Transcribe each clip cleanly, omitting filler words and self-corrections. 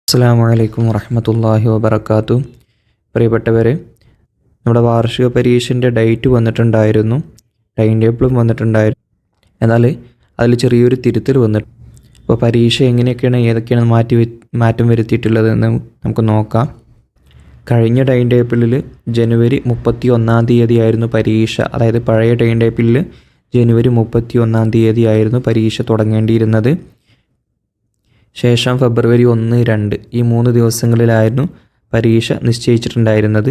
അസ്സലാമു അലൈക്കും വറഹ്മത്തുള്ളാഹി വബറകാതുഹു. പ്രിയപ്പെട്ടവരെ, നമ്മുടെ വാർഷിക പരീക്ഷൻ്റെ ഡേറ്റ് വന്നിട്ടുണ്ടായിരുന്നു, ടൈം ടേബിളും വന്നിട്ടുണ്ടായിരുന്നു. എന്നാൽ അതിൽ ചെറിയൊരു തിരുത്തൽ വന്നിട്ട്, അപ്പോൾ പരീക്ഷ എങ്ങനെയൊക്കെയാണ് ഏതൊക്കെയാണ് മാറ്റം വരുത്തിയിട്ടുള്ളതെന്ന് നമുക്ക് നോക്കാം. കഴിഞ്ഞ ടൈം ടേബിളിൽ ജനുവരി 31-ാം തീയതി ആയിരുന്നു പരീക്ഷ. അതായത് പഴയ ടൈം ടേബിളിൽ ജനുവരി 31-ാം തീയതി ആയിരുന്നു പരീക്ഷ തുടങ്ങേണ്ടിയിരുന്നത്. ശേഷം ഫെബ്രുവരി 1, 2 ഈ 3 ദിവസങ്ങളിലായിരുന്നു പരീക്ഷ നിശ്ചയിച്ചിട്ടുണ്ടായിരുന്നത്.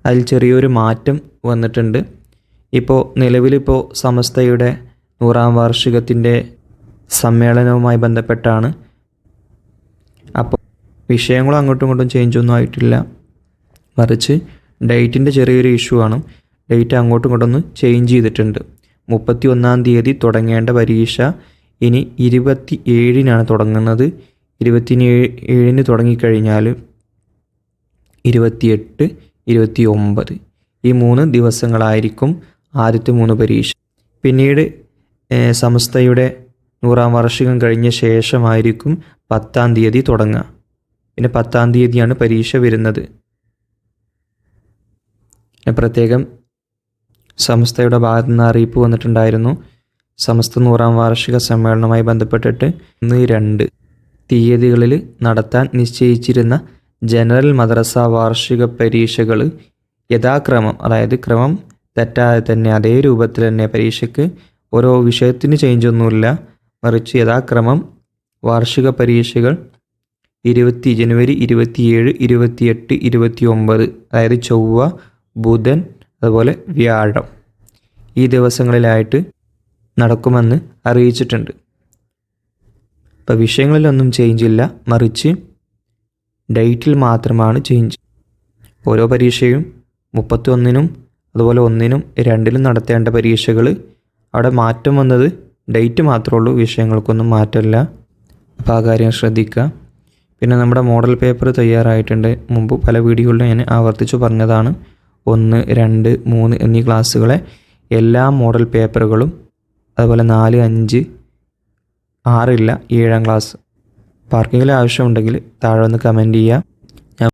അതിൽ ചെറിയൊരു മാറ്റം വന്നിട്ടുണ്ട്. ഇപ്പോൾ നിലവിലിപ്പോൾ സമസ്തയുടെ 100-ാം വാർഷികത്തിൻ്റെ സമ്മേളനവുമായി ബന്ധപ്പെട്ടാണ്. അപ്പോൾ വിഷയങ്ങളും അങ്ങോട്ടും ഇങ്ങോട്ടും ചേഞ്ചൊന്നും ആയിട്ടില്ല, മറിച്ച് ഡേറ്റിൻ്റെ ചെറിയൊരു ഇഷ്യൂ ആണ്. ഡേറ്റ് അങ്ങോട്ടും ഇങ്ങോട്ടൊന്ന് ചേഞ്ച് ചെയ്തിട്ടുണ്ട്. 31-ാം തീയതി തുടങ്ങേണ്ട പരീക്ഷ ഇനി 27-നാണ് തുടങ്ങുന്നത്. 27-ന് തുടങ്ങിക്കഴിഞ്ഞാൽ 28, 29 ഈ 3 ദിവസങ്ങളായിരിക്കും ആദ്യത്തെ 3 പരീക്ഷ. പിന്നീട് സമസ്തയുടെ 100-ാം വാർഷികം കഴിഞ്ഞ ശേഷമായിരിക്കും 10-ാം തീയതി തുടങ്ങുക. പിന്നെ 10-ാം തീയതിയാണ് പരീക്ഷ വരുന്നത്. പ്രത്യേകം സമസ്തയുടെ ഭാഗത്തു നിന്ന് അറിയിപ്പ് വന്നിട്ടുണ്ടായിരുന്നു. സമസ്ത 100-ാം വാർഷിക സമ്മേളനവുമായി ബന്ധപ്പെട്ടിട്ട് 1, 2 തീയതികളിൽ നടത്താൻ നിശ്ചയിച്ചിരുന്ന ജനറൽ മദ്രസ വാർഷിക പരീക്ഷകൾ യഥാക്രമം, അതായത് ക്രമം തെറ്റാതെ തന്നെ അതേ രൂപത്തിൽ തന്നെ പരീക്ഷയ്ക്ക് ഓരോ വിഷയത്തിന് ചേഞ്ചൊന്നുമില്ല, മറിച്ച് യഥാക്രമം വാർഷിക പരീക്ഷകൾ ജനുവരി 27, 28, 29 അതായത് ചൊവ്വ, ബുധൻ അതുപോലെ വ്യാഴം ഈ ദിവസങ്ങളിലായിട്ട് നടക്കുമെന്ന് അറിയിച്ചിട്ടുണ്ട്. ഇപ്പോൾ വിഷയങ്ങളിലൊന്നും ചേഞ്ചില്ല, മറിച്ച് ഡേറ്റിൽ മാത്രമാണ് ചേഞ്ച്. ഓരോ പരീക്ഷയും 31-നും അതുപോലെ 1-നും 2-നും നടത്തേണ്ട പരീക്ഷകൾ അവിടെ മാറ്റം വന്നത് ഡേറ്റ് മാത്രമേ ഉള്ളൂ, വിഷയങ്ങൾക്കൊന്നും മാറ്റമില്ല. അപ്പോൾ ആ കാര്യം ശ്രദ്ധിക്കുക. പിന്നെ നമ്മുടെ മോഡൽ പേപ്പർ തയ്യാറായിട്ടുണ്ട്. മുമ്പ് പല വീഡിയോകളിലും ഞാൻ ആവർത്തിച്ച് പറഞ്ഞതാണ്. 1, 2, 3 എന്നീ ക്ലാസ്സുകളെ എല്ലാ മോഡൽ പേപ്പറുകളും, അതുപോലെ 4, 5, 6 ഇല്ല 7-ാം ക്ലാസ്. ആർക്കെങ്കിലും ആവശ്യമുണ്ടെങ്കിൽ താഴെ ഒന്ന് കമൻറ്റ് ചെയ്യുക.